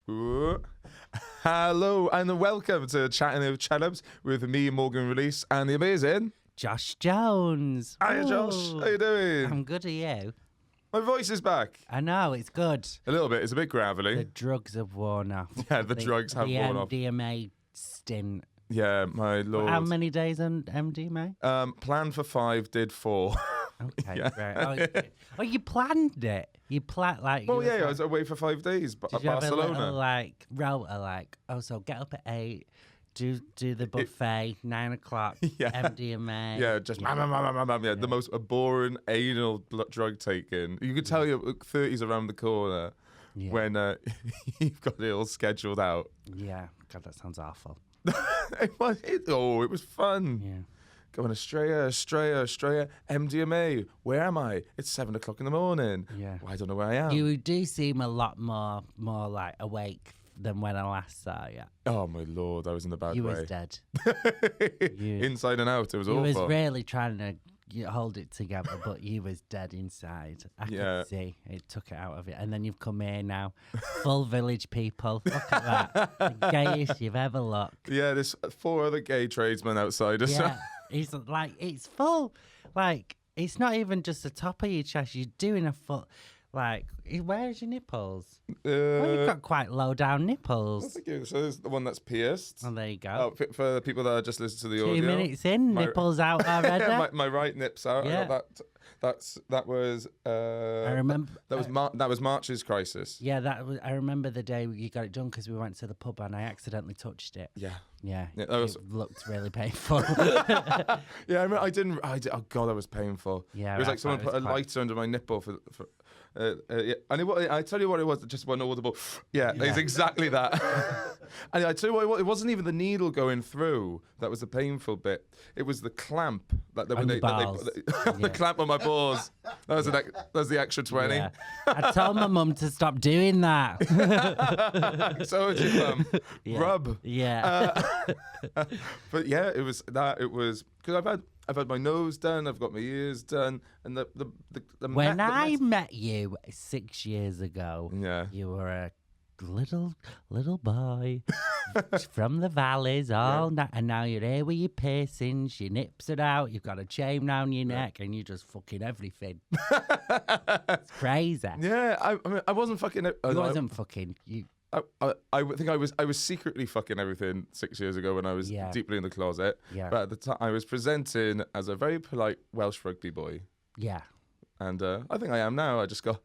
Ooh. Hello and welcome to Chatting with Cherubs with me, Morgan Rees, and the amazing Josh Jones. Hiya, Josh. How you doing? I'm good, are you? My voice is back. I know, it's good. A little bit. It's a bit gravelly. The drugs have worn off. Yeah, the drugs have worn off. The MDMA stint. Yeah, my lord. How many days on MDMA? Planned for 5, did 4. Okay, Yeah. right. Oh, you planned it. You planned Well, yeah, I was away for 5 days, but at Did you have Barcelona. a little, rota, so get up at 8, do the buffet, 9 o'clock, Yeah. MDMA. Yeah, just yeah, the most boring anal drug taking. You could tell your 30s around the corner when you've got it all scheduled out. Yeah, God, that sounds awful. It was fun. Yeah. Going Australia, MDMA. Where am I? It's 7 o'clock in the morning. Yeah. Well, I don't know where I am. You do seem a lot more like awake than when I last saw you. Oh my lord, I was in the bad You way. was dead. Inside and out, it was You awful. was really trying to hold it together, but you was dead inside. I could see it took it out of it. And then you've come here now, full village people. Look at that, the gayest you've ever looked. Yeah, there's 4 other gay tradesmen outside us. Yeah, it's like it's full. Like it's not even just the top of your chest. You're doing a full. Like, where's your nipples? Well, you've got quite low down nipples. Thank you. So there's the one that's pierced. Oh, there you go. Oh, for the people that are just listening to the 2 audio. minutes in, nipples out already. my right nip's out. Yeah. I got that was. I remember that was March's crisis. Yeah, I remember the day you got it done because we went to the pub and I accidentally touched it. Yeah. Yeah, that was... It looked really painful. Yeah, I didn't. Oh god, that was painful. Yeah, it was like someone put a lighter under my nipple for. Yeah. And I tell you what it was, just one audible. Yeah, it's exactly that. And I tell you what, it wasn't even the needle going through that was the painful bit. It was the clamp that the clamp on my balls. That was the extra 20. Yeah. I told my mum to stop doing that. So did your mum. Yeah. Rub. Yeah. But yeah, it was because I've had my nose done, I've got my ears done, and when I met you 6 years ago, you were a little boy from the valleys, and now you're here with your piercings, your nips are out, you've got a chain round your neck, and you're just fucking everything. It's crazy. Yeah, I mean, I wasn't fucking. You wasn't fucking. I think I was secretly fucking everything 6 years ago when I was deeply in the closet. Yeah. But at the time, I was presenting as a very polite Welsh rugby boy. Yeah. And I think I am now. I just got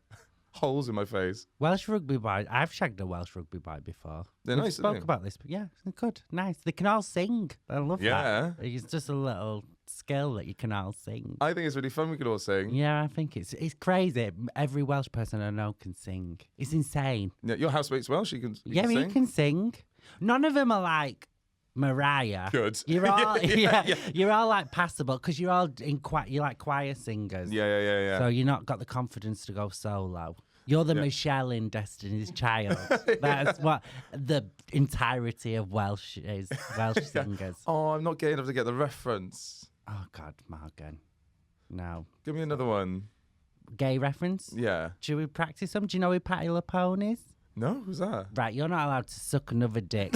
holes in my face. Welsh rugby boy. I've shagged a Welsh rugby boy before. They're nice. Spoke about this, but yeah, good, nice. They can all sing. I love that. It's just a little skill that you can all sing. I think it's really fun. We could all sing. Yeah, I think it's crazy. Every Welsh person I know can sing. It's insane. Yeah, your housemate's Welsh. You can He can sing. None of them are like Mariah. Good. You're all you're all like passable because you're all you're like choir singers. Yeah. So you're not got the confidence to go solo. You're the Michelle in Destiny's Child. That's what the entirety of Welsh is. Welsh singers. Oh, I'm not gay enough to get the reference. Oh God, Morgan. No. Give me another one. Gay reference? Yeah. Should we practice some? Do you know who Patti LuPone is? No, who's that? Right, you're not allowed to suck another dick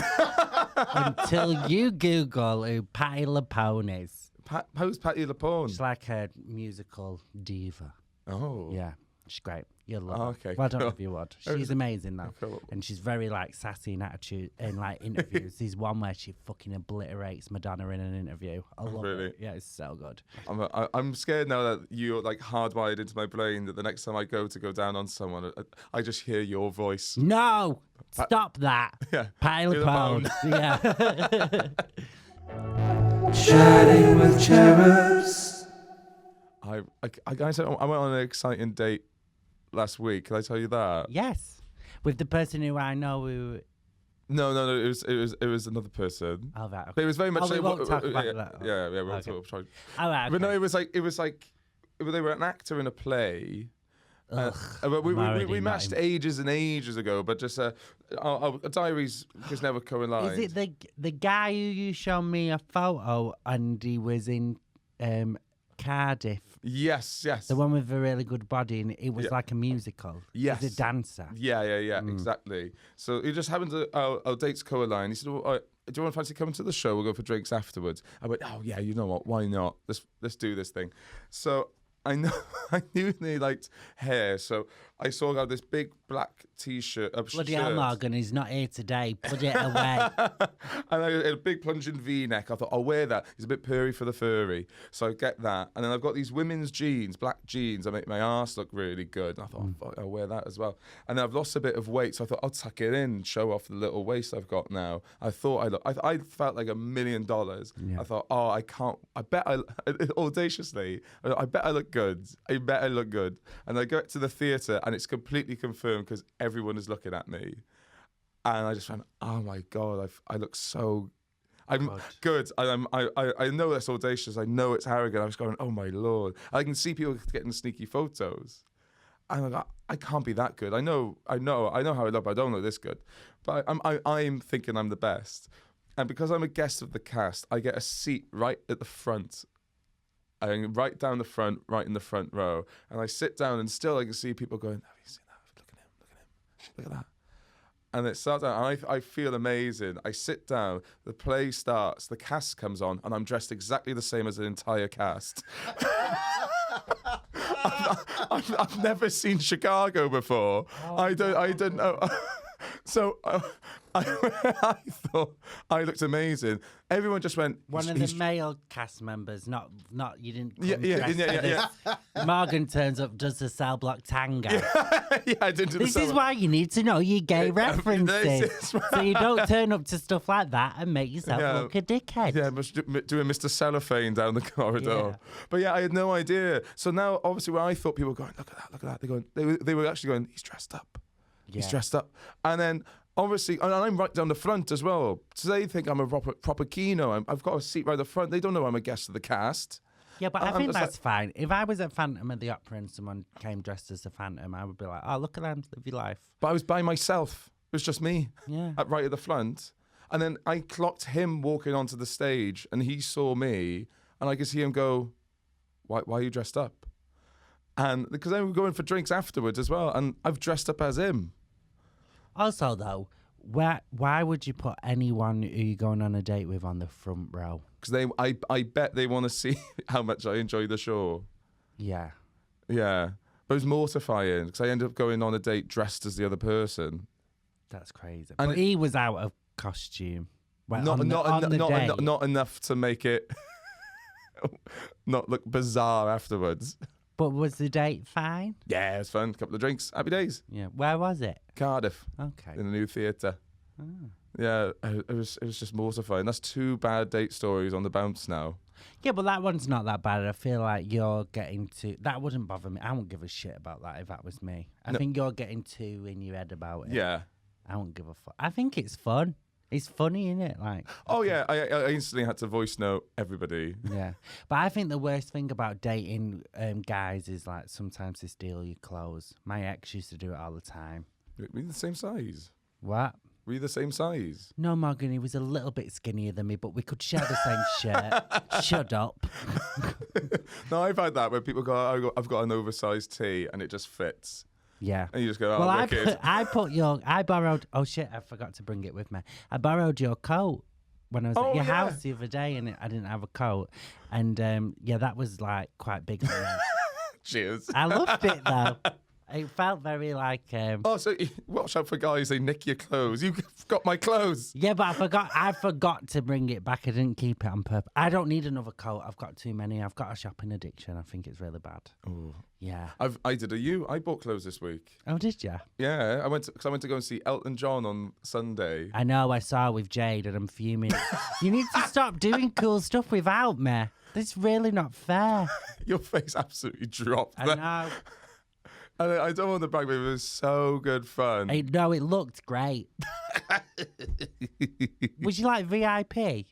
until you Google who Patti LuPone is. Who's Patti LuPone? She's like a musical diva. Oh. Yeah, she's great. You'll love her. Okay. Well, I don't know if you would. She's amazing though. Cool. And she's very like sassy in attitude in like interviews. There's one where she fucking obliterates Madonna in an interview. I love it. Yeah, it's so good. I'm scared now that you're like hardwired into my brain that the next time I go down on someone, I just hear your voice. No! Stop that. Yeah. Patti LuPone. Yeah. Chatting with Cherubs. I went on an exciting date last week. Can I tell you that? Yes. With the person who I know who... No. It was another person. Oh, right. Okay. But it was very much. We won't talk about that. Yeah. We won't Okay. talk. All right. But no, it was like they were an actor in a play. But we matched ages and ages ago, but just our diaries just never collide. Is it the guy who you showed me a photo and he was in Cardiff? Yes. The one with a really good body, and it was like a musical. Yes. He's a dancer. Yeah, exactly. So he just happened to, our dates co-align. He said, well, do you want to fancy coming to the show? We'll go for drinks afterwards. I went, oh yeah, you know what? Why not? Let's do this thing. So I knew they liked hair, so I saw out this big black T-shirt. Bloody hell, Morgan, he's not here today. Put it away. And I had a big plunging V-neck. I thought, I'll wear that. He's a bit purry for the furry. So I get that. And then I've got these women's jeans, black jeans. I make my arse look really good. And I thought, fuck, I'll wear that as well. And then I've lost a bit of weight, so I thought, I'll tuck it in and show off the little waist I've got now. I thought I felt like $1 million. Yeah. I thought, audaciously, I bet I look good. And I go to the theatre, and it's completely confirmed because everyone is looking at me. And I just went, oh my God, I look so... I'm good. I know that's audacious. I know it's arrogant. I was going, oh my Lord. I can see people getting sneaky photos. I'm like, I can't be that good. I know how I look, but I don't look this good. But I'm thinking I'm the best. And because I'm a guest of the cast, I get a seat right at the front. Right down the front, right in the front row. And I sit down, and still I can see people going, have you seen that? Look at him. Look at that. And it starts out, and I feel amazing. I sit down, the play starts, the cast comes on, and I'm dressed exactly the same as the entire cast. I've never seen Chicago before. I don't know. So I thought I looked amazing. Everyone just went. One of the male cast members, not you didn't. Yeah. Morgan turns up, does the cell block tango. Yeah, I didn't do This is why you need to know your gay references, so you don't turn up to stuff like that and make yourself look a dickhead. Yeah, doing Mr. Cellophane down the corridor. Yeah. But yeah, I had no idea. So now, obviously, where I thought people were going, look at that. They were actually going, he's dressed up. Yeah. He's dressed up. And then, obviously, and I'm right down the front as well. So they think I'm a proper kino. I've got a seat right at the front. They don't know I'm a guest of the cast. Yeah, but I think that's fine. If I was at Phantom of the Opera and someone came dressed as a Phantom, I would be like, oh, look at them, live your life. But I was by myself. It was just me. Yeah. Right at the front. And then I clocked him walking onto the stage, and he saw me, and I could see him go, why are you dressed up? And because then we're going for drinks afterwards as well, and I've dressed up as him. Also, though, why would you put anyone who you're going on a date with on the front row? Because I bet they want to see how much I enjoy the show. Yeah. Yeah. But it was mortifying because I ended up going on a date dressed as the other person. That's crazy. And he was out of costume. Well, not enough to make it not look bizarre afterwards. But was the date fine? Yeah, it was fun. Couple of drinks. Happy days. Yeah. Where was it? Cardiff. Okay. In the new theatre. Oh. Yeah, it was just mortifying. That's 2 bad date stories on the bounce now. Yeah, but that one's not that bad. I feel like you're getting too... That wouldn't bother me. I wouldn't give a shit about that if that was me. I think you're getting too in your head about it. Yeah. I wouldn't give a fuck. I think it's fun. It's funny, isn't it? Like, oh yeah, I instantly had to voice note everybody. Yeah, but I think the worst thing about dating guys is like sometimes they steal your clothes. My ex used to do it all the time. Were you the same size? What? Were you the same size? No, Morgan, he was a little bit skinnier than me, but we could share the same shirt. Shut up. No, I've had that where people go, I've got an oversized tee and it just fits. Yeah. And you just go, oh, well, I borrowed, oh shit, I forgot to bring it with me. I borrowed your coat when I was at your house the other day, and I didn't have a coat. And that was like quite big on me. Cheers. I loved it though. It felt very like... so watch out for guys, they nick your clothes. You've got my clothes. Yeah, but I forgot to bring it back. I didn't keep it on purpose. I don't need another coat. I've got too many. I've got a shopping addiction. I think it's really bad. Oh. Yeah. I bought clothes this week. Oh, did you? Yeah, I went to go and see Elton John on Sunday. I know, I saw with Jade and I'm fuming. You need to stop doing cool stuff without me. It's really not fair. Your face absolutely dropped. I know. And I don't want to brag, but it was so good fun. It looked great. Was you like VIP?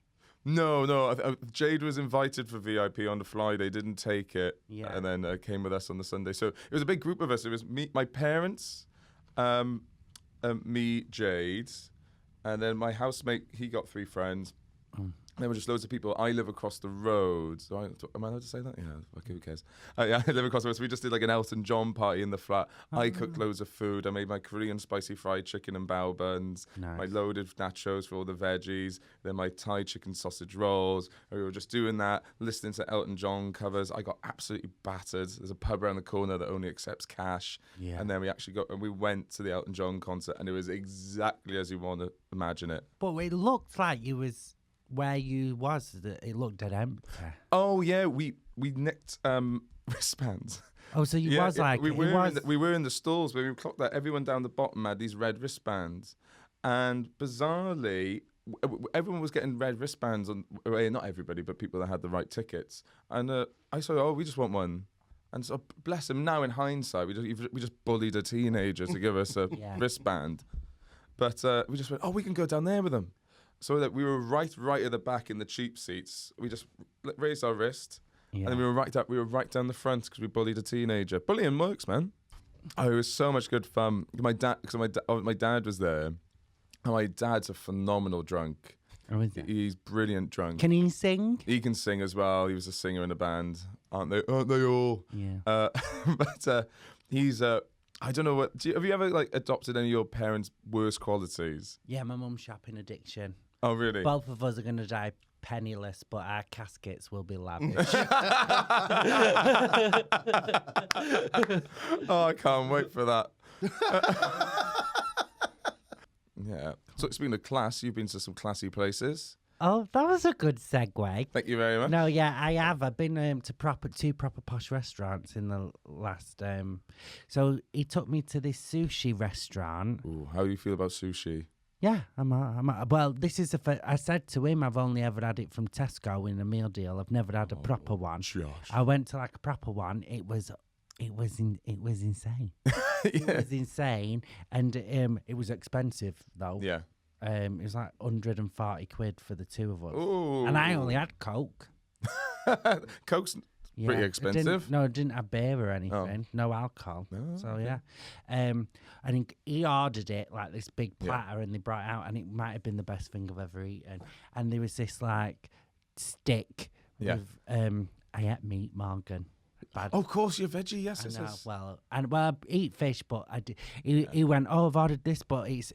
No. Jade was invited for VIP on the fly. They didn't take it. Yeah. And then came with us on the Sunday. So it was a big group of us. It was me, my parents, me, Jade, and then my housemate, he got 3 friends. There were just loads of people. I live across the road. Am I allowed to say that? Yeah, okay, who cares? Yeah, I live across the road. So we just did like an Elton John party in the flat. I cooked loads of food. I made my Korean spicy fried chicken and bao buns. Nice. My loaded nachos for all the veggies. Then my Thai chicken sausage rolls. And we were just doing that, listening to Elton John covers. I got absolutely battered. There's a pub around the corner that only accepts cash. Yeah. And then we went to the Elton John concert, and it was exactly as you want to imagine it. But it looked like you was where you was. That it looked dead empty. Oh yeah, we nicked wristbands. Oh, so you was like we were in the stalls, but we clocked that everyone down the bottom had these red wristbands, and bizarrely, everyone was getting red wristbands on. Well, not everybody, but people that had the right tickets. And I said, "Oh, we just want one." And so, bless him. Now in hindsight, we just bullied a teenager to give us a wristband, but we just went, "Oh, we can go down there with them." So that we were right at the back in the cheap seats. We just raised our wrist, and then we were right down the front because we bullied a teenager. Bullying works, man. Oh, it was so much good fun. My dad was there, and my dad's a phenomenal drunk. Oh, is it? He's brilliant drunk. Can he sing? He can sing as well. He was a singer in a band, aren't they all? Yeah. But he's I don't know what. Have you ever like adopted any of your parents' worst qualities? Yeah, my mum's shopping addiction. Oh, really? Both of us are going to die penniless, but our caskets will be lavish. Oh, I can't wait for that. Yeah. So speaking of class, you've been to some classy places. Oh, that was a good segue. Thank you very much. No, yeah, I have. I've been to two proper posh restaurants in the last. So he took me to this sushi restaurant. Ooh, how do you feel about sushi? Yeah, well, this is I said to him, I've only ever had it from Tesco in a meal deal. I've never had a proper one. Gosh. I went to like a proper one. It was insane. It was insane, and it was expensive though. Yeah. It was like 140 quid for the two of us. Ooh. And I only had Coke. Coke's pretty expensive. I didn't have beer or anything. No alcohol. Oh, so okay. yeah. I think he ordered it like this big platter and they brought it out, and it might have been the best thing I've ever eaten. And there was this like stick with I ate meat, Morgan. Bad. Oh, of course, you're veggie. Yes, I know. yes. Well, I eat fish, but I did. He went, "Oh, I've ordered this, but it's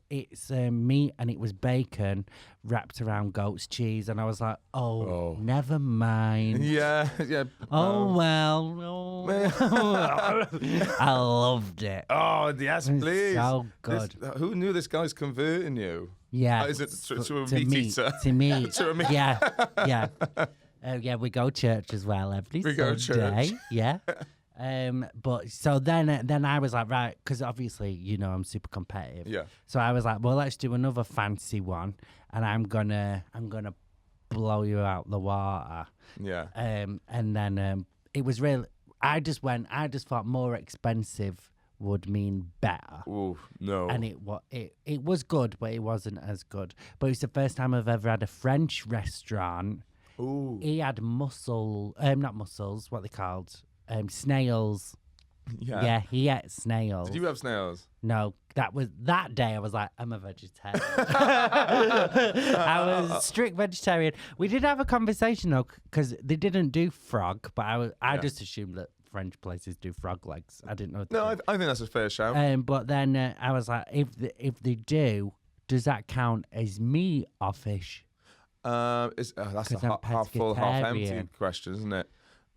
meat and it was bacon wrapped around goat's cheese." And I was like, "Oh. Never mind." Yeah. Oh well. Oh. I loved it. Oh yes, please. So good. Who knew this guy's converting you? Yeah. Is it to a meat eater? To me. To a meat. Yeah. Yeah, we go to church as well every Sunday. Go to church. Yeah. But so then I was like, right, because obviously, I'm super competitive. Yeah. So I was like, well, let's do another fancy one, and I'm gonna blow you out the water. Yeah. And then it was really, I just thought more expensive would mean better. Oh no. And it was good, but it wasn't as good. But it's the first time I've ever had a French restaurant. Ooh. He had not mussels, what they called, snails. Yeah. Yeah, he ate snails. Did you have snails? No, that day I was like, I'm a vegetarian. I was strict vegetarian. We did have a conversation though, because they didn't do frog, but I just assumed that French places do frog legs. I didn't know. No, I think that's a fair shout. But then I was like, if they do, does that count as meat or fish? That's a half full, half empty question, isn't it?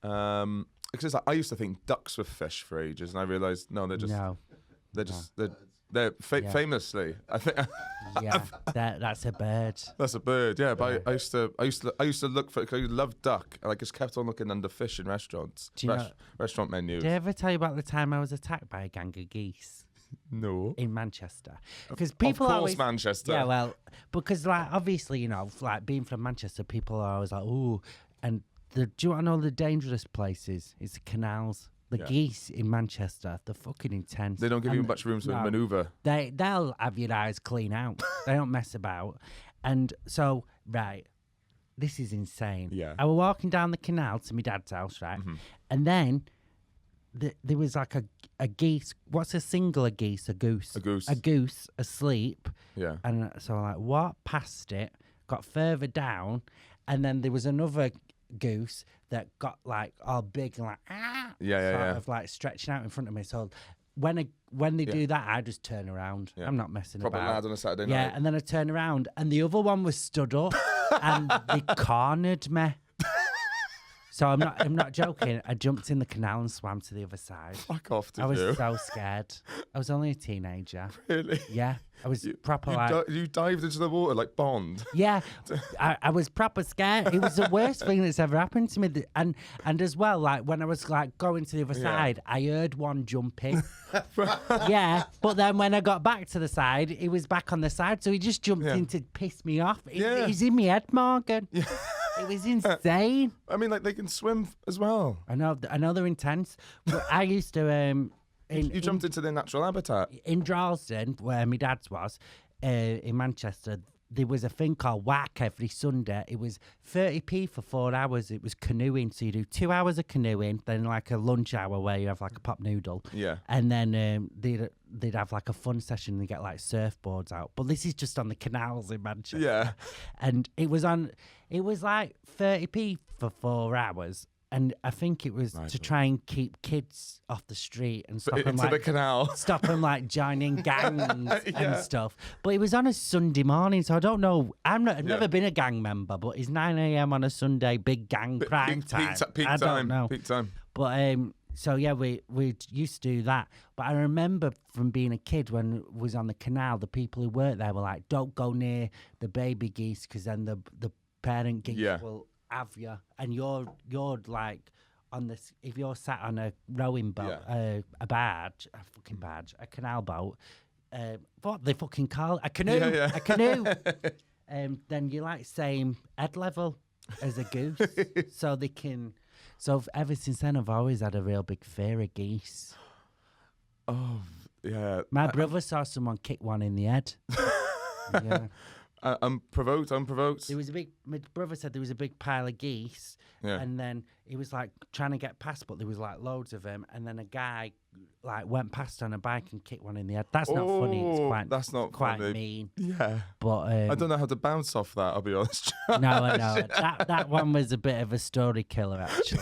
Because I used to think ducks were fish for ages, and I realised they're famously. I think. Yeah, that's a bird. That's a bird. Yeah, but I used to look for. Cause I love duck, and I just kept on looking under fish in restaurants, restaurant menus. Did I ever tell you about the time I was attacked by a gang of geese? No. In Manchester. Because people always Manchester. Yeah, well, because like obviously, like being from Manchester, people are always like, ooh, and do you want to know the dangerous places? It's the canals. The geese in Manchester, they're fucking intense. They don't give you much room to manoeuvre. They'll have your eyes clean out. They don't mess about. And so, right, this is insane. Yeah. I was walking down the canal to my dad's house, right? Mm-hmm. And then there was like a geese. What's a singular geese? A goose. A goose. A goose asleep. Yeah. And so I like walked past it, got further down, And then there was another goose that got like all big and like sort of like stretching out in front of me. So when they do that, I just turn around. I'm not messing Proper about. lad on a Saturday night. Yeah, and then I turn around and the other one was stood up and they cornered me. So I'm not joking. I jumped in the canal and swam to the other side. Fuck off, did I was you? so scared. I was only a teenager. Really? Yeah. I was proper you dived into the water like Bond. Yeah, I was proper scared. It was the worst thing that's ever happened to me. And as well, like when I was like going to the other side, I heard one jumping. Yeah, but then when I got back to the side, he was back on the side, so he just jumped in to piss me off. It was in my head, Morgan. Yeah. It was insane. I mean, like they can swim as well. I know they're intense. But I used to. You jumped into their natural habitat. In Droylsden, where my dad's was, in Manchester, there was a thing called whack every Sunday. It was 30p for 4 hours. It was canoeing. So you do 2 hours of canoeing, then like a lunch hour where you have like a pop noodle. Yeah. And then they'd have like a fun session and they get like surfboards out. But this is just on the canals in Manchester. Yeah. And it was like 30p for 4 hours. And I think it was to try and keep kids off the street and stop them the canal. Stop them like joining gangs and stuff. But it was on a Sunday morning, so I don't know. I've never been a gang member, but it's 9 a.m. on a Sunday, big gang crime time. Peak I time. don't know. Peak time. But so yeah, we used to do that. But I remember from being a kid when it was on the canal, the people who worked there were like, "Don't go near the baby geese because then the parent geese will." Have you, and you're like on this. If you're sat on a rowing boat, a canal boat, what they fucking call it? A canoe, a canoe. Then you're like same head level as a goose, so they can. So ever since then, I've always had a real big fear of geese. Oh yeah, my brother saw someone kick one in the head. Yeah. Unprovoked. There was my brother said there was a big pile of geese, and then he was like trying to get past, but there was like loads of them, and then a guy like went past on a bike and kicked one in the head. That's not funny. It's quite mean. Yeah, but I don't know how to bounce off that. I'll be honest. No, I know that one was a bit of a story killer, actually.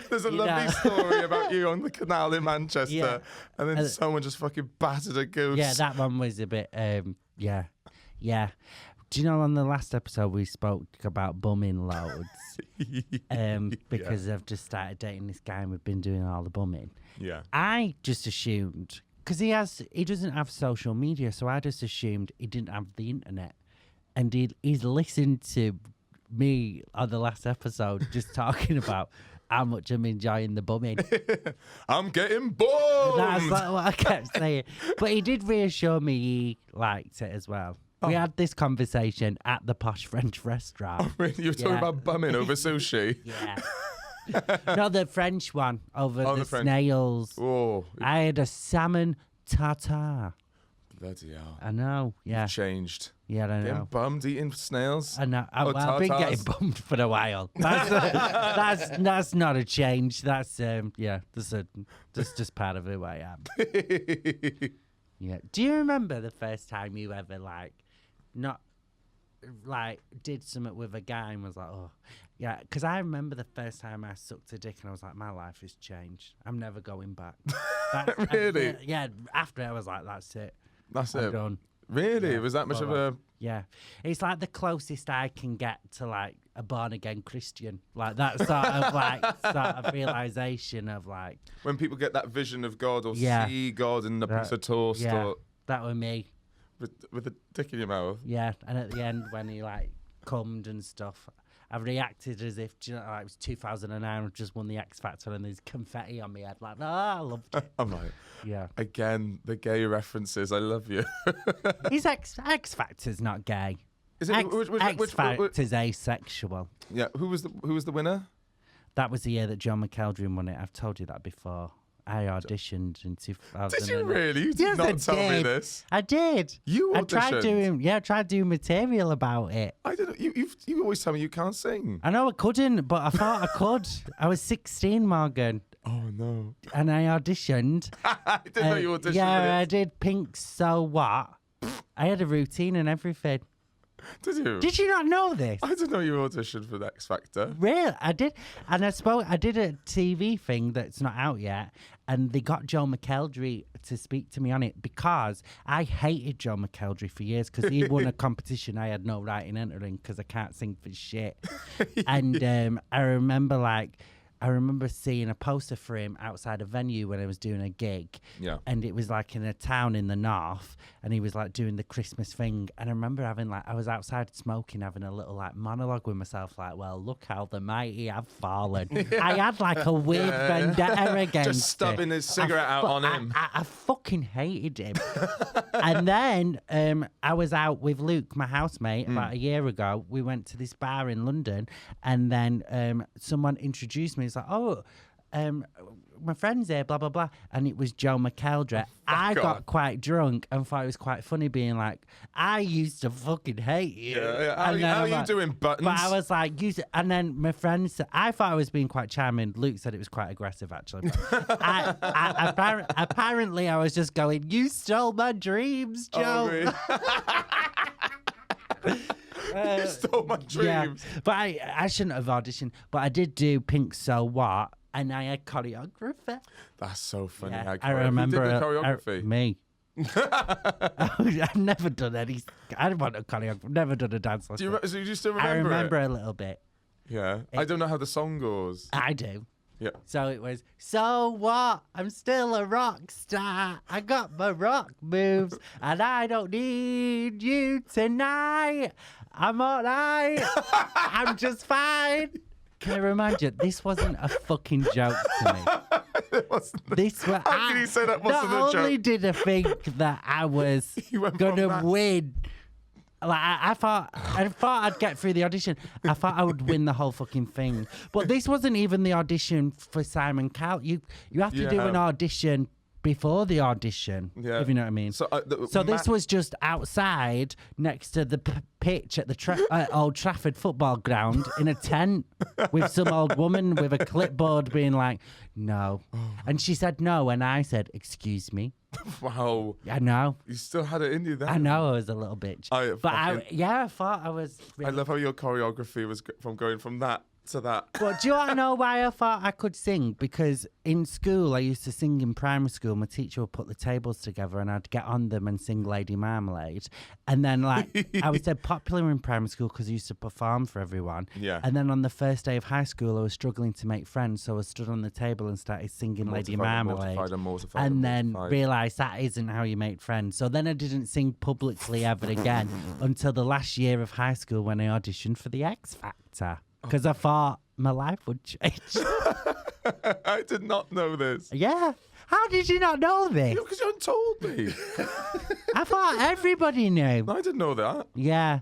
There's a lovely story about you on the canal in Manchester, and then someone just fucking battered a goose. Yeah, that one was a bit. Yeah. Do you know on the last episode we spoke about bumming loads? Because I've just started dating this guy and we've been doing all the bumming. Yeah. I just assumed, because he doesn't have social media, so I just assumed he didn't have the internet. And he's listened to me on the last episode just talking about how much I'm enjoying the bumming. I'm getting bummed! That's like what I kept saying. But he did reassure me he liked it as well. We had this conversation at the posh French restaurant. Oh, really? You were talking about bumming over sushi? Yeah. No, the French one over the snails. Oh. I had a salmon tartare. Bloody hell. I know, yeah. You've changed. Yeah, I know. Getting bummed eting snails? I know. I've been getting bummed for a while. That's not a change. That's just part of who I am. Yeah. Do you remember the first time you ever did something with a guy and was like, oh, yeah? Because I remember the first time I sucked a dick and I was like, my life has changed. I'm never going back. Really? Yeah. After I was like, that's it. I'm done. Really? Yeah, was that much of a... Yeah. It's like the closest I can get to like a born again Christian. Like that sort of realization of like... When people get that vision of God or see God in a piece of toast. Yeah, or that was me. With a dick in your mouth? Yeah. And at the end when he like cummed and stuff, I reacted as if, it was 2009, I just won the X Factor and there's confetti on me head. Like, I loved it. I'm like, again, the gay references. I love you. His X Factor's not gay. Is it X Factor's asexual. Yeah. Who was the winner? That was the year that John McElderry won it. I've told you that before. I auditioned in 2000. Did you really? You did not tell me this. I did. You auditioned? I tried doing material about it. I didn't. You always tell me you can't sing. I know I couldn't, but I thought I could. I was 16, Morgan. Oh no. And I auditioned. I didn't know you auditioned. Yeah, I did Pink So What. I had a routine and everything. Did you? Did you not know this? I didn't know you auditioned for the X Factor. Really? I did. And I did a TV thing that's not out yet. And they got Joe McElderry to speak to me on it because I hated Joe McElderry for years because he won a competition I had no right in entering because I can't sing for shit. And I remember seeing a poster for him outside a venue when I was doing a gig. Yeah. And it was like in a town in the north and he was like doing the Christmas thing. And I remember I was outside smoking, having a little like monologue with myself, like, well, look how the mighty have fallen. I had like a weird vendetta against Just stubbing his cigarette out on him. I fucking hated him. And then I was out with Luke, my housemate, about a year ago. We went to this bar in London and then someone introduced me. He's like, oh, my friend's here, blah, blah, blah. And it was Joe McElderry. I got quite drunk and thought it was quite funny being like, I used to fucking hate you. Yeah. How are you doing, Buttons? But I was like, and then my friend said, I thought I was being quite charming. Luke said it was quite aggressive, actually. Apparently, I was just going, you stole my dreams, Joe. Oh, really? You stole my dreams. Yeah, but I shouldn't have auditioned. But I did do Pink So What, and I had choreography. That's so funny. Yeah, I remember. Who did the choreography? Me. I've never done any. I don't want a choreography. Never done a dance lesson. So you still remember I remember it? a little bit. Yeah. I don't know how the song goes. I do. Yeah. So it was, so what? I'm still a rock star. I got my rock moves, and I don't need you tonight. I'm all right. I'm just fine. Can I remind you, this wasn't a fucking joke to me. It wasn't. How can you say that wasn't a Not joke? only did I think that I was You went going from to that- win, like I thought I'd get through the audition. I thought I would win the whole fucking thing. But this wasn't even the audition for Simon Cowell. You have to do an audition before the audition, if you know what I mean. So, This was just outside next to the pitch at the Old Trafford football ground in a tent with some old woman with a clipboard being like, no. And she said no, and I said, excuse me. Wow. I know. You still had it in you then. I know I was a little bitch. I thought I was. Really... I love how your choreography was from going from that to that. Well, do you want to know why I thought I could sing? Because in school, I used to sing in primary school. My teacher would put the tables together and I'd get on them and sing Lady Marmalade. And then, like, I was dead popular in primary school because I used to perform for everyone. Yeah. And then on the first day of high school, I was struggling to make friends. So I stood on the table and started singing Lady Marmalade. And then realised that isn't how you make friends. So then I didn't sing publicly ever again until the last year of high school when I auditioned for the X Factor. Because I thought my life would change. I did not know this. Yeah. How did you not know this? Because you haven't told me. I thought everybody knew. No, I didn't know that. Yeah.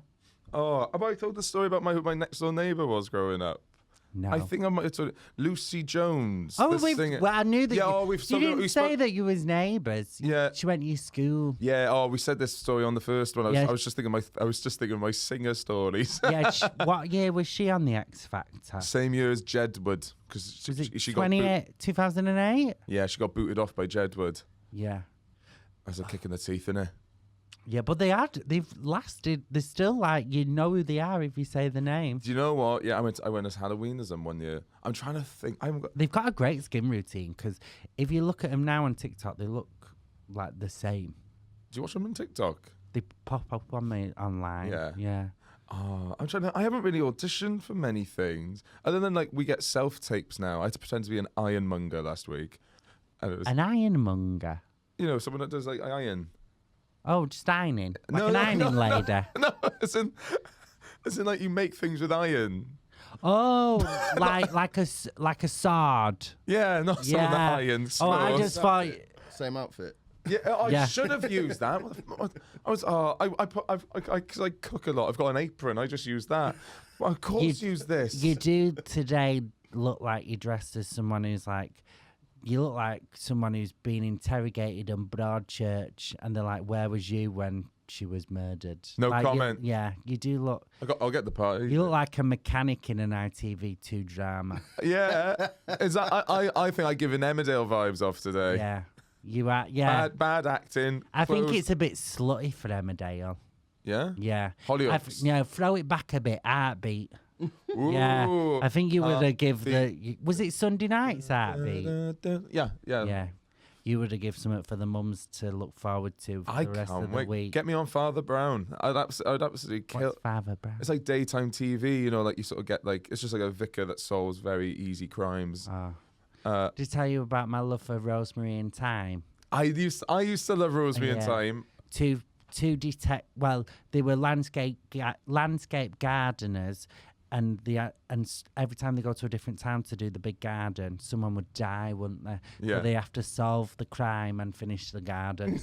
Oh, have I told the story about who my next door neighbour was growing up? No. I think I might have told it. Lucy Jones. Oh, the well, I knew that. Yeah, you didn't say that you was neighbours. Yeah. She went to your school. Yeah. Oh, we said this story on the first one. I was just thinking of my singer stories. Yeah. What year was she on the X Factor? Same year as Jedward, because she got 2008. Yeah, she got booted off by Jedward. Yeah. That's a kick in the teeth, innit? Yeah, but they've lasted. They're still like, you know who they are if you say the name. Do you know what? Yeah, I went as Halloween as them one year. I'm trying to think. They've got a great skin routine because if you look at them now on TikTok, they look like the same. Do you watch them on TikTok? They pop up on me online. Yeah. Yeah. Oh, I haven't really auditioned for many things. Other than like we get self-tapes now. I had to pretend to be an ironmonger last week. And it was, an ironmonger? You know, someone that does like iron. Oh, just ironing? Like an ironing lady? No, as in like you make things with iron. Oh, like a sword. Yeah, not someone that irons. Oh, I just thought... Same outfit. Yeah, I should have used that. Because I cook a lot. I've got an apron. I just use that. Well, of course, use this. You do today look like you're dressed as someone who's like... You look like someone who's been interrogated on Broadchurch, and they're like, "Where was you when she was murdered?" No like, comment. You do look. I'll get the party. You look like a mechanic in an ITV2 drama. Yeah, is that? I think I'm giving Emmerdale vibes off today. Yeah, you are. Yeah, bad acting. I think it's a bit slutty for Emmerdale. Yeah? Yeah. Hollyoaks. Throw it back a bit. Heartbeat. Ooh. Yeah. I think you would have give was it Sunday night's Heartbeat? Yeah. Yeah. You would have given something for the mums to look forward to for the rest of the week. Get me on Father Brown. I'd absolutely kill. What's Father Brown? It's like daytime TV, you know, like you sort of get like, it's just like a vicar that solves very easy crimes. Did I tell you about my love for Rosemary and Thyme? I used to love Rosemary and Thyme. Two detect. Well, they were landscape gardeners, and every time they go to a different town to do the big garden, someone would die, wouldn't they? Yeah. So they have to solve the crime and finish the garden.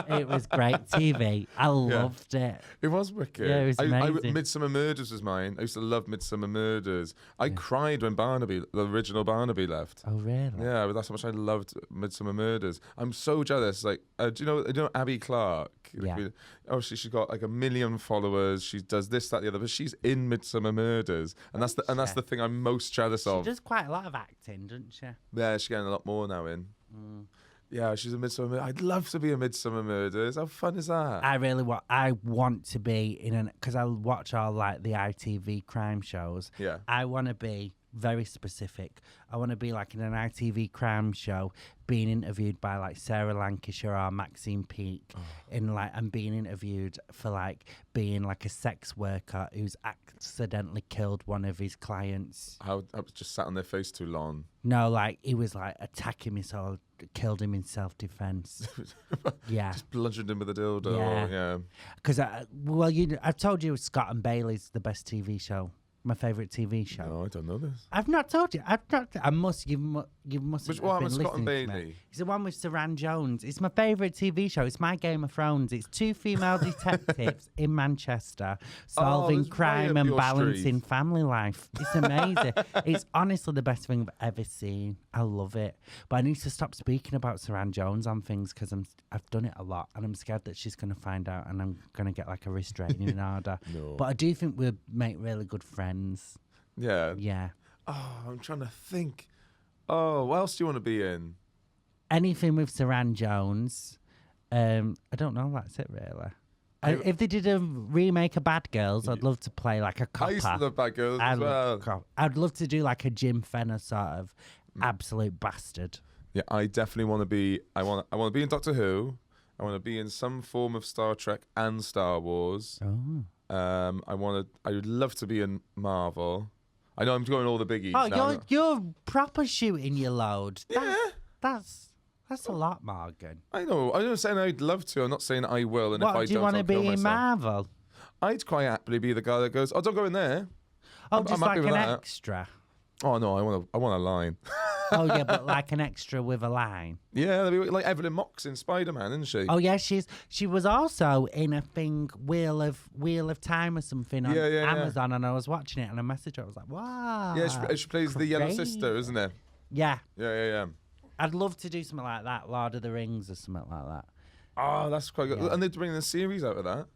It was great TV. I loved it. It was wicked. Yeah, it was amazing. Midsummer Murders was mine. I used to love Midsummer Murders. I cried when the original Barnaby left. Oh, really? Yeah, that's how much I loved Midsummer Murders. I'm so jealous. Like, do you know Abby Clark? Yeah. She's got like 1 million followers. She does this, that, the other, but she's in Midsummer Murders, and that's the thing I'm most jealous of. She does quite a lot of acting, doesn't she? Yeah, she's getting a lot more now in. Yeah, she's a Midsummer Murders. I'd love to be a Midsummer Murders. How fun is that? I want to be because I watch all like the ITV crime shows. Yeah. I want to be very specific. I want to be like in an ITV crime show, being interviewed by like Sarah Lancashire or Maxine Peake, and being interviewed for like being like a sex worker who's accidentally killed one of his clients. I was just sat on their face too long. No, like he was like attacking me, so I killed him in self-defense. Yeah, just bludgeoned him with a dildo. Yeah, because I've told you Scott and Bailey's the best TV show. My favourite TV show. No, I don't know this. I've not told you. I must. You must. Which have one? been Scott and listening to Bailey. me. It's the one with Saran Jones. It's my favourite TV show. It's my Game of Thrones. It's two female detectives in Manchester solving crime and balancing family life. It's amazing. It's honestly the best thing I've ever seen. I love it. But I need to stop speaking about Saran Jones on things because I've done it a lot and I'm scared that she's going to find out and I'm going to get like a restraining order. No. But I do think we'll make really good friends. Yeah. Yeah. Oh, I'm trying to think. Oh, what else do you want to be in? Anything with Saran Jones. I don't know. That's it, really. If they did a remake of Bad Girls, I'd love to play like a copper. I used to love Bad Girls as well. I'd love to do like a Jim Fenner sort of absolute bastard. Yeah, I definitely want to be. I want to be in Doctor Who. I want to be in some form of Star Trek and Star Wars. Oh. I would love to be in Marvel. I know I'm going all the biggies. Oh, now. you're proper shooting your load. Yeah. That's a lot, Morgan. I know. I'm not saying I'd love to. I'm not saying I will. And What if I do you want to be in myself. Marvel? I'd quite happily be the guy that goes, "Oh, don't go in there." Oh, I'm just happy like with an that. extra. Oh no, I want a line. Oh yeah, but like an extra with a line. Yeah, that'd be like Evelyn Mox in Spider-Man, isn't she? Oh yeah, she was also in a thing Wheel of Time or something on Amazon, and I was watching it and I messaged her. I was like, wow. Yeah, she plays the yellow sister, isn't it? Yeah. Yeah. I'd love to do something like that, Lord of the Rings or something like that. Oh, that's quite good. Yeah. And they're bringing a series out of that.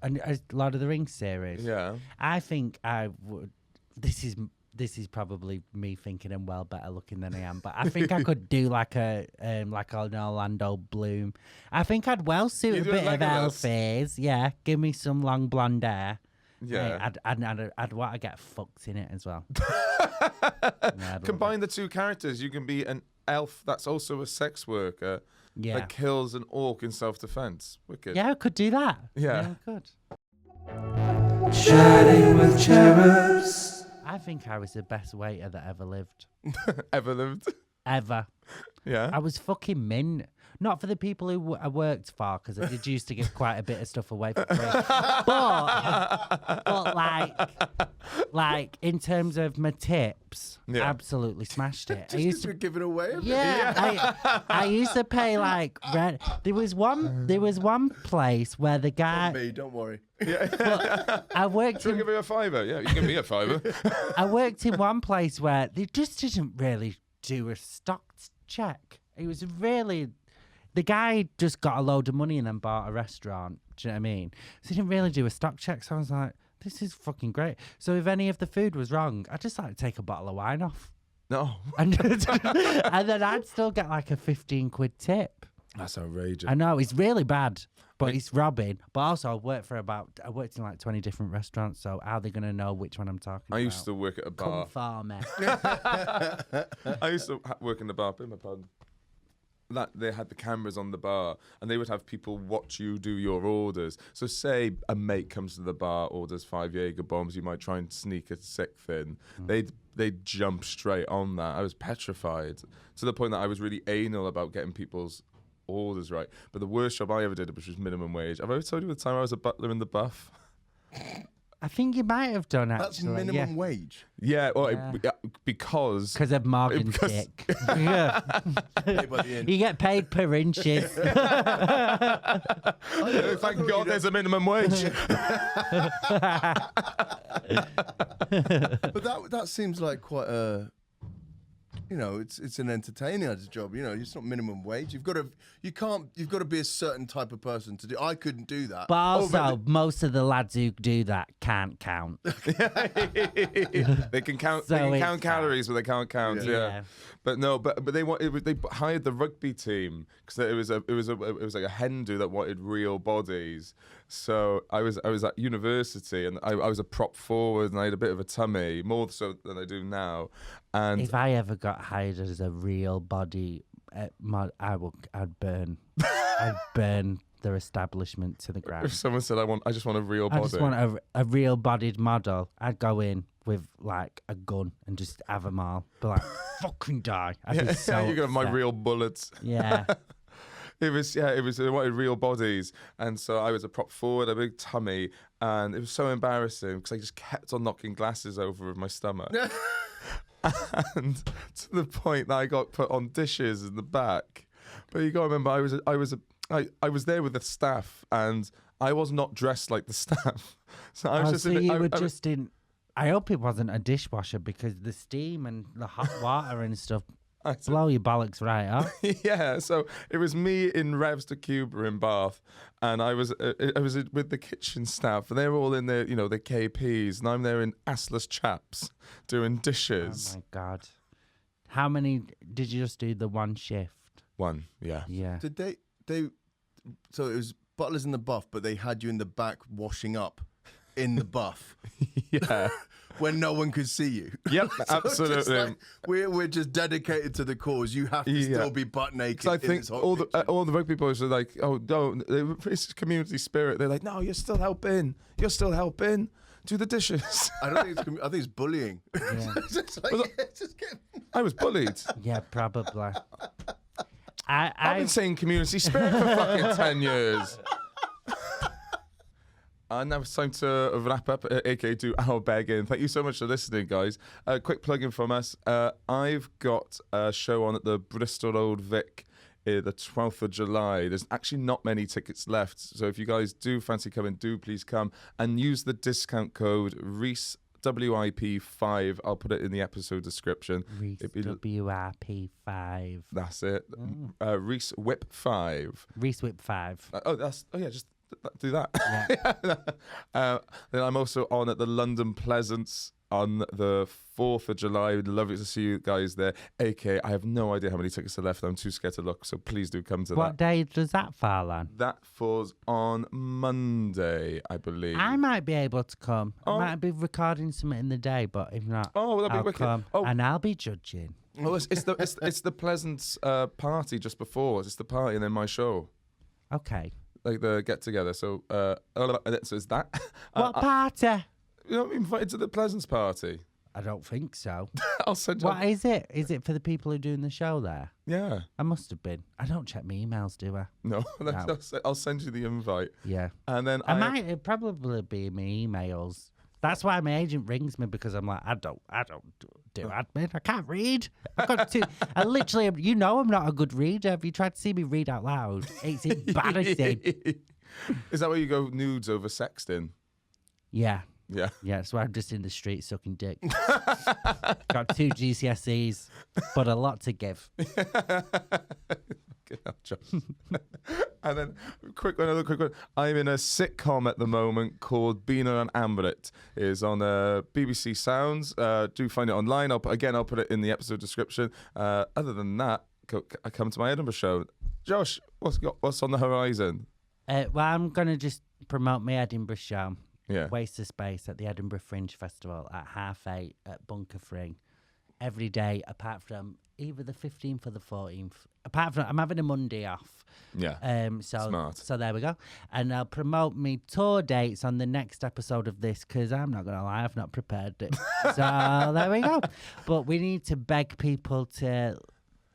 And a Lord of the Rings series. Yeah. I think I would. This is probably me thinking I'm well better looking than I am, but I think I could do like an Orlando Bloom. I think I'd well suit a bit of Elfies. Yeah, give me some long blonde hair. Yeah, I'd want to get fucked in it as well. Combine the two characters. You can be an elf that's also a sex worker that kills an orc in self-defense. Wicked. Yeah, I could do that. Yeah, I could. Chatting with cherubs. I think I was the best waiter that ever lived. Ever lived? Ever. Yeah. I was fucking mint. Not for the people who I worked for, because I did used to give quite a bit of stuff away for free. but like in terms of my tips, absolutely smashed it. I used to give it away. I used to pay like rent. There was one place where the guy. Not me, don't worry. I worked. Should I give you a fiver? Yeah, you give me a fiver. I worked in one place where they just didn't really do a stock check. It was really. The guy just got a load of money and then bought a restaurant. Do you know what I mean? So he didn't really do a stock check. So I was like, this is fucking great. So if any of the food was wrong, I'd just like take a bottle of wine off. No. And then I'd still get like a 15 quid tip. That's outrageous. I know, it's really bad. But it's robbing. But also, I worked in like 20 different restaurants, so how are they going to know which one I'm talking about? I used to work at a bar. Come for me. I used to work in the bar, beg my pardon. That they had the cameras on the bar, and they would have people watch you do your orders. So say a mate comes to the bar, orders 5 Jaeger bombs, you might try and sneak a 6th in. They'd jump straight on that. I was petrified to the point that I was really anal about getting people's orders right. But the worst job I ever did, which was minimum wage. Have I ever told you the time I was a butler in the Buff? I think you might have done, actually. That's minimum wage? Yeah, well, because of Morgan's dick. Yeah. You get paid per inches. Thank God there's a minimum wage. But that seems like quite a... it's an entertaining job. It's not minimum wage. You've got to be a certain type of person to do. I couldn't do that. But also, most of the lads who do that can't count. They can count. So they can count calories, but they can't count. Yeah. But no. But they hired the rugby team because it was like a hen do that wanted real bodies. So I was at university and I was a prop forward and I had a bit of a tummy, more so than I do now. And if I ever got hired as a real body, I'd burn. I'd burn their establishment to the ground. If someone said I just want a real body, I just want a real bodied model, I'd go in with like a gun and just have them all. Be like, fucking die. I'd be so you're gonna have my upset. real bullets. Yeah. They wanted real bodies, and so I was a prop forward, a big tummy, and it was so embarrassing because I just kept on knocking glasses over with my stomach, and to the point that I got put on dishes in the back. But you got to remember, I was there with the staff, and I was not dressed like the staff, so I was in. I hope it wasn't a dishwasher because the steam and the hot water and stuff. Blow your bollocks right up. Yeah, so it was me in Revs to Cuba in Bath, and I was with the kitchen staff, and they were all in their, their KPs, and I'm there in assless chaps doing dishes. Oh my God. How many did you just do the one shift? One, yeah. Yeah. Did they so it was butlers in the Buff, but they had you in the back washing up in the Buff. Yeah. When no one could see you. Yep, So absolutely. We're just dedicated to the cause. You have to still be butt naked. So I think all the rugby boys are like, oh, don't. It's community spirit. They're like, no, you're still helping. You're still helping. Do the dishes. I think it's bullying. Yeah. I was bullied. Yeah, probably. I've been saying community spirit for fucking 10 years. And now it's time to wrap up, aka do our begging. Thank you so much for listening, guys. Quick plug-in from us. I've got a show on at the Bristol Old Vic the 12th of July. There's actually not many tickets left. So if you guys do fancy coming, do please come. And use the discount code Rees, WIP5. I'll put it in the episode description. Rees, WIP5. That's it. Rees Whip 5. Rees Whip 5. Just do that. Yeah. Then I'm also on at the London Pleasance on the 4th of July. We'd love it to see you guys there. AK, I have no idea how many tickets are left. I'm too scared to look, so please do come to that. What day does that fall on? That falls on Monday, I believe. I might be able to come. I might be recording something in the day, but if not, that'd be I'll wicked. come and I'll be judging. Well, it's the Pleasance party just before. It's the party and then my show. Okay. Like the get together. So it's that. What party? You're not invited to the Pleasance party. I don't think so. I'll send you. What is it? Is it for the people who are doing the show there? Yeah. I must have been. I don't check my emails, do I? No. I'll send you the invite. Yeah. And then it'd probably be my emails. That's why my agent rings me, because I'm like, I don't do admin. I can't read. I've got to. I literally, I'm not a good reader. Have you tried to see me read out loud? It's embarrassing. Is that where you go nudes over sexting? Yeah. Yeah. Yeah, so I'm just in the street sucking dick. Got 2 GCSEs, but a lot to give. And then another quick one. I'm in a sitcom at the moment called Beano and Amrit. It is on BBC Sounds. Do find it online. I'll put it in the episode description. Other than that, I come to my Edinburgh show. Josh, what's on the horizon? Well, I'm going to just promote my Edinburgh show. Yeah. Waste of Space at the Edinburgh Fringe Festival at 8:30 at Bunker Free. Every day, apart from either the 15th or the 14th. Apart from, I'm having a Monday off. Yeah. Smart. So there we go. And I'll promote me tour dates on the next episode of this because I'm not going to lie, I've not prepared it. So there we go. But we need to beg people to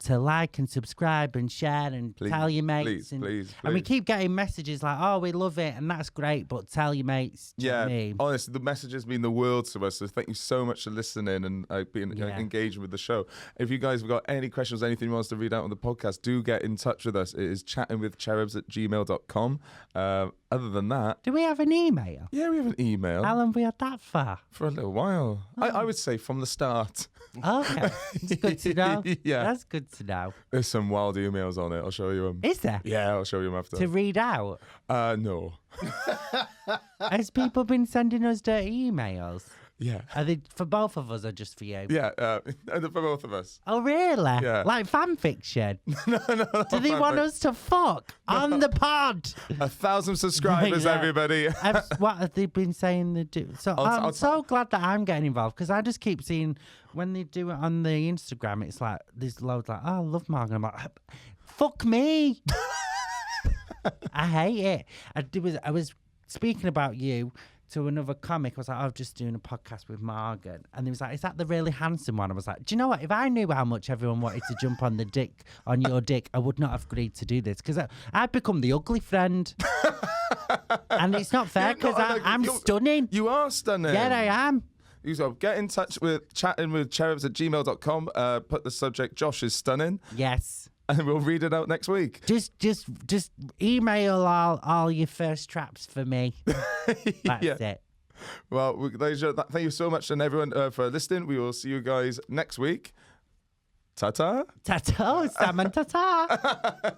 like and subscribe and share and tell your mates. Please. And we keep getting messages like, oh, we love it and that's great, but tell your mates. Do you know what I mean? Honestly, the message has mean the world to us. So thank you so much for listening and being engaging with the show. If you guys have got any questions, anything you want us to read out on the podcast, do get in touch with us. It is chattingwithcherubs@gmail.com. Other than that... Do we have an email? Yeah, we have an email. How long have we had that for? For a little while. Oh. I would say from the start. Okay. It's good to know. Yeah. That's good to know. There's some wild emails on it. I'll show you them. Is there? Yeah, I'll show you them after. To read out? No. Has people been sending us dirty emails? Yeah. Are they for both of us or just for you? Yeah, for both of us. Oh, really? Yeah. Like fan fiction? No. Do they want us to fuck on the pod? 1,000 subscribers, Yeah. everybody. What have they been saying they do? So I'm so glad that I'm getting involved because I just keep seeing when they do it on the Instagram, it's like there's loads like, oh, I love Mark. And I'm like, fuck me. I hate it. I was speaking about you to another comic. I was like, I'm just doing a podcast with Morgan. And he was like, is that the really handsome one? I was like, do you know what? If I knew how much everyone wanted to jump on your dick, I would not have agreed to do this. Because I've become the ugly friend. And it's not fair because I'm stunning. You are stunning. Yeah, I am. So get in touch with chattingwithcherubs@gmail.com. Put the subject, Josh is stunning. Yes. And we'll read it out next week. Just email all your first traps for me. That's it. Well, thank you so much, and everyone for listening. We will see you guys next week. Ta-ta. Ta-ta, Sam and ta-ta.